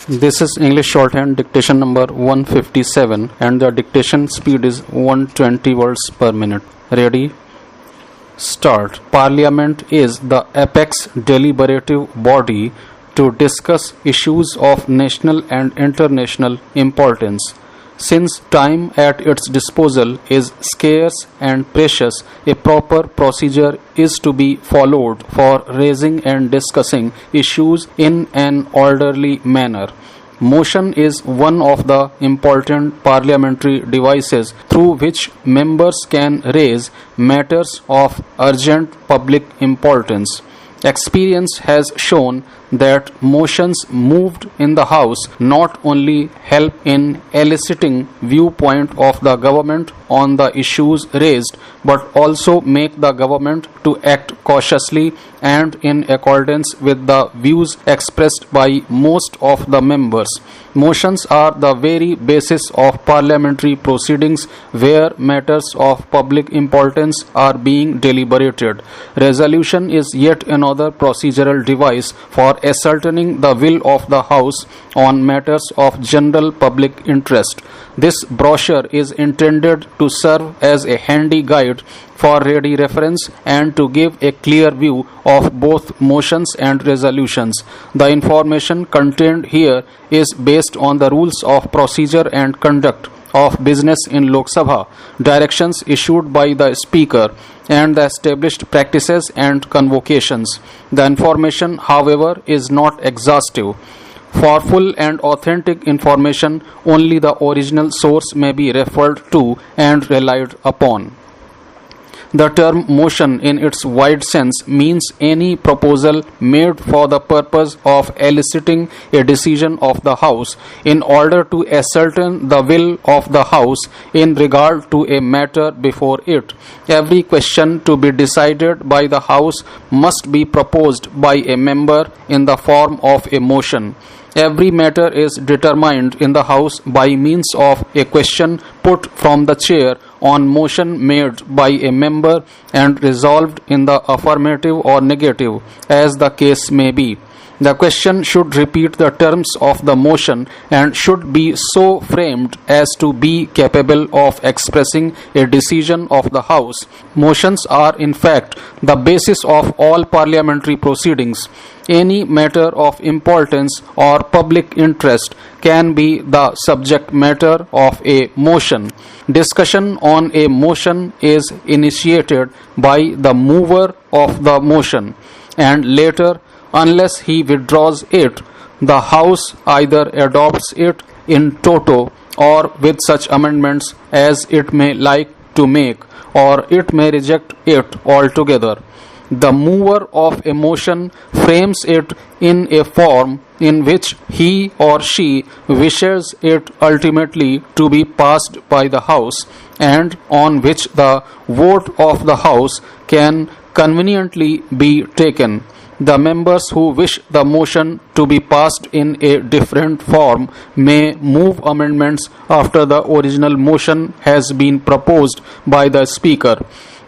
This is English shorthand dictation number 157 and the dictation speed is 120 words per minute. Ready? Start. Parliament is the apex deliberative body to discuss issues of national and international importance. Since time at its disposal is scarce and precious, a proper procedure is to be followed for raising and discussing issues in an orderly manner. Motion is one of the important parliamentary devices through which members can raise matters of urgent public importance. Experience has shown that motions moved in the House not only help in eliciting viewpoint of the government on the issues raised, but also make the government to act cautiously and in accordance with the views expressed by most of the members. Motions are the very basis of parliamentary proceedings where matters of public importance are being deliberated. Resolution is yet another procedural device for ascertaining the will of the House on matters of general public interest. This brochure is intended to serve as a handy guide for ready reference and to give a clear view of both motions and resolutions. The information contained here is based on the rules of procedure and conduct of business in Lok Sabha, directions issued by the Speaker, and the established practices and convocations. The information, however, is not exhaustive. For full and authentic information, only the original source may be referred to and relied upon. The term motion in its wide sense means any proposal made for the purpose of eliciting a decision of the House in order to ascertain the will of the House in regard to a matter before it. Every question to be decided by the House must be proposed by a member in the form of a motion. Every matter is determined in the House by means of a question put from the chair on motion made by a member and resolved in the affirmative or negative, as the case may be. The question should repeat the terms of the motion and should be so framed as to be capable of expressing a decision of the House. Motions are, in fact, the basis of all parliamentary proceedings. Any matter of importance or public interest can be the subject matter of a motion. Discussion on a motion is initiated by the mover of the motion, and later, unless he withdraws it, the House either adopts it in toto or with such amendments as it may like to make, or it may reject it altogether. The mover of a motion frames it in a form in which he or she wishes it ultimately to be passed by the House, and on which the vote of the House can conveniently be taken. The members who wish the motion to be passed in a different form may move amendments after the original motion has been proposed by the Speaker.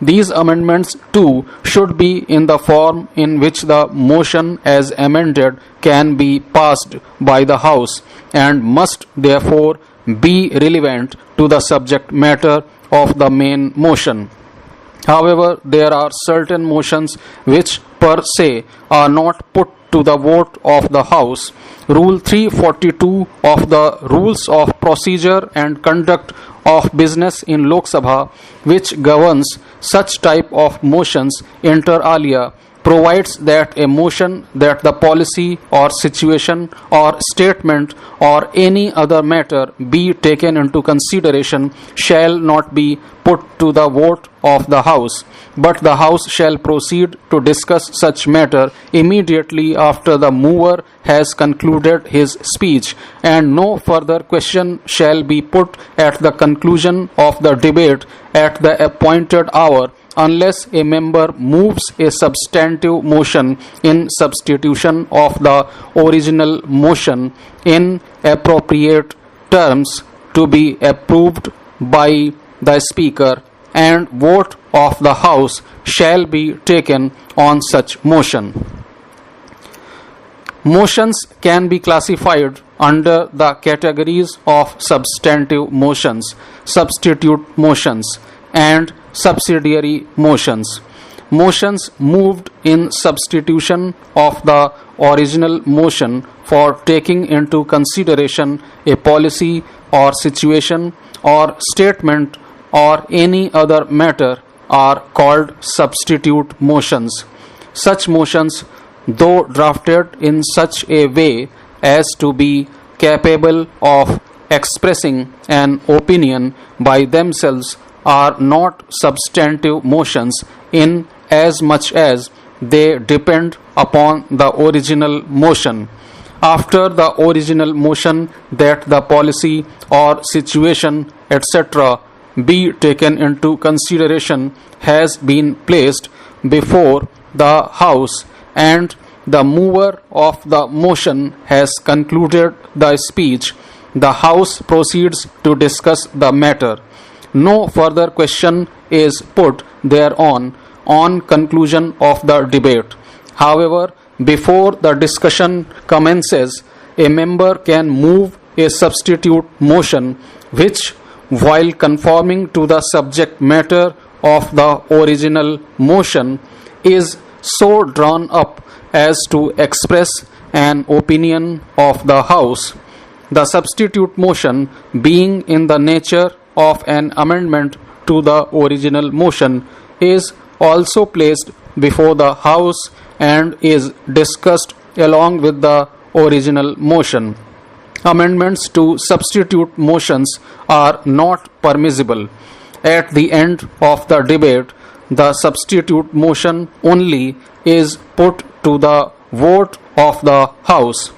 These amendments too should be in the form in which the motion as amended can be passed by the House, and must therefore be relevant to the subject matter of the main motion. However, there are certain motions which per se are not put to the vote of the House. Rule 342 of the Rules of Procedure and Conduct of Business in Lok Sabha, which governs such type of motions inter alia, provides that a motion that the policy or situation or statement or any other matter be taken into consideration shall not be put to the vote of the House, but the House shall proceed to discuss such matter immediately after the mover has concluded his speech, and no further question shall be put at the conclusion of the debate at the appointed hour, unless a member moves a substantive motion in substitution of the original motion in appropriate terms to be approved by the Speaker, and vote of the House shall be taken on such motion. Motions can be classified under the categories of substantive motions, substitute motions, and subsidiary motions. Motions moved in substitution of the original motion for taking into consideration a policy or situation or statement or any other matter are called substitute motions. Such motions, though drafted in such a way as to be capable of expressing an opinion by themselves, are not substantive motions in as much as they depend upon the original motion. After the original motion that the policy or situation, etc., be taken into consideration has been placed before the House and the mover of the motion has concluded the speech, the House proceeds to discuss the matter. No further question is put thereon on conclusion of the debate. However, before the discussion commences, a member can move a substitute motion which, while conforming to the subject matter of the original motion, is so drawn up as to express an opinion of the House. The substitute motion, being in the nature of an amendment to the original motion, is also placed before the House and is discussed along with the original motion. Amendments to substitute motions are not permissible. At the end of the debate, the substitute motion only is put to the vote of the House.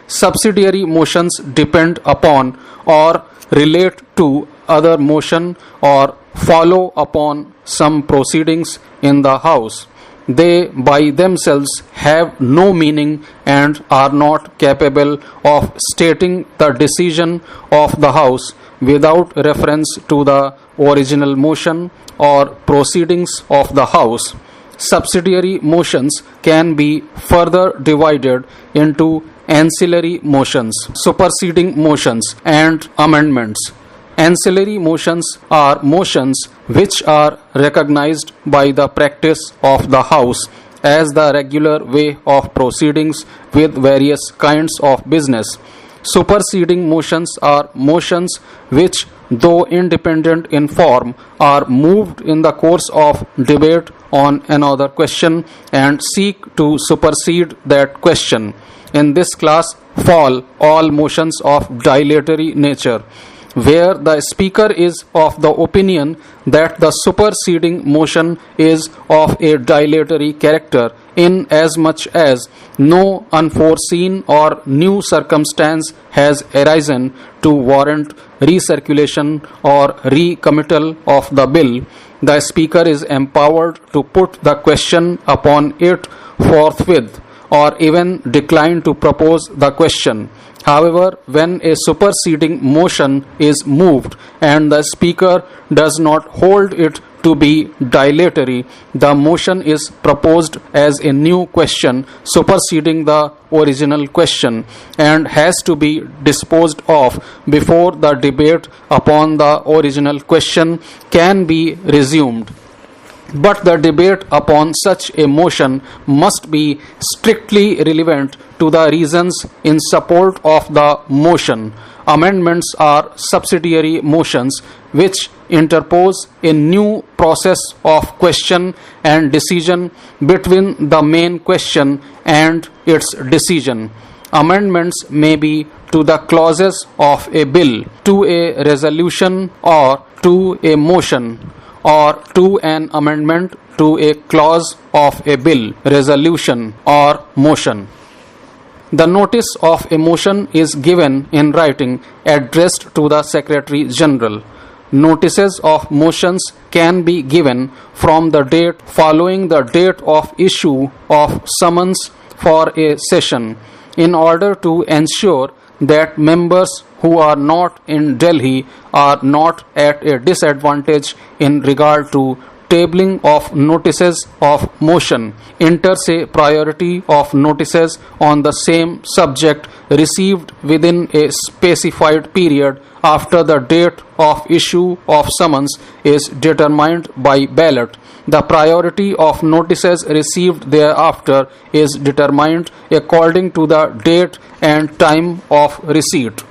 Subsidiary motions depend upon or relate to other motion or follow upon some proceedings in the House. They by themselves have no meaning and are not capable of stating the decision of the House without reference to the original motion or proceedings of the House. Subsidiary motions can be further divided into ancillary motions, superseding motions, and amendments. Ancillary motions are motions which are recognized by the practice of the House as the regular way of proceedings with various kinds of business. Superseding motions are motions which, though independent in form, are moved in the course of debate on another question and seek to supersede that question. In this class fall all motions of dilatory nature, where the speaker is of the opinion that the superseding motion is of a dilatory character, inasmuch as no unforeseen or new circumstance has arisen to warrant recirculation or recommittal of the bill, the speaker is empowered to put the question upon it forthwith, or even decline to propose the question. However, when a superseding motion is moved and the speaker does not hold it to be dilatory, the motion is proposed as a new question superseding the original question and has to be disposed of before the debate upon the original question can be resumed. But the debate upon such a motion must be strictly relevant to the reasons in support of the motion. Amendments are subsidiary motions which interpose a new process of question and decision between the main question and its decision. Amendments may be to the clauses of a bill, to a resolution, or to a motion, or to an amendment to a clause of a bill, resolution, or motion. The notice of a motion is given in writing addressed to the Secretary General. Notices of motions can be given from the date following the date of issue of summons for a session, in order to ensure that members who are not in Delhi are not at a disadvantage in regard to tabling of notices of motion. Enters a priority of notices on the same subject received within a specified period after the date of issue of summons is determined by ballot. The priority of notices received thereafter is determined according to the date and time of receipt.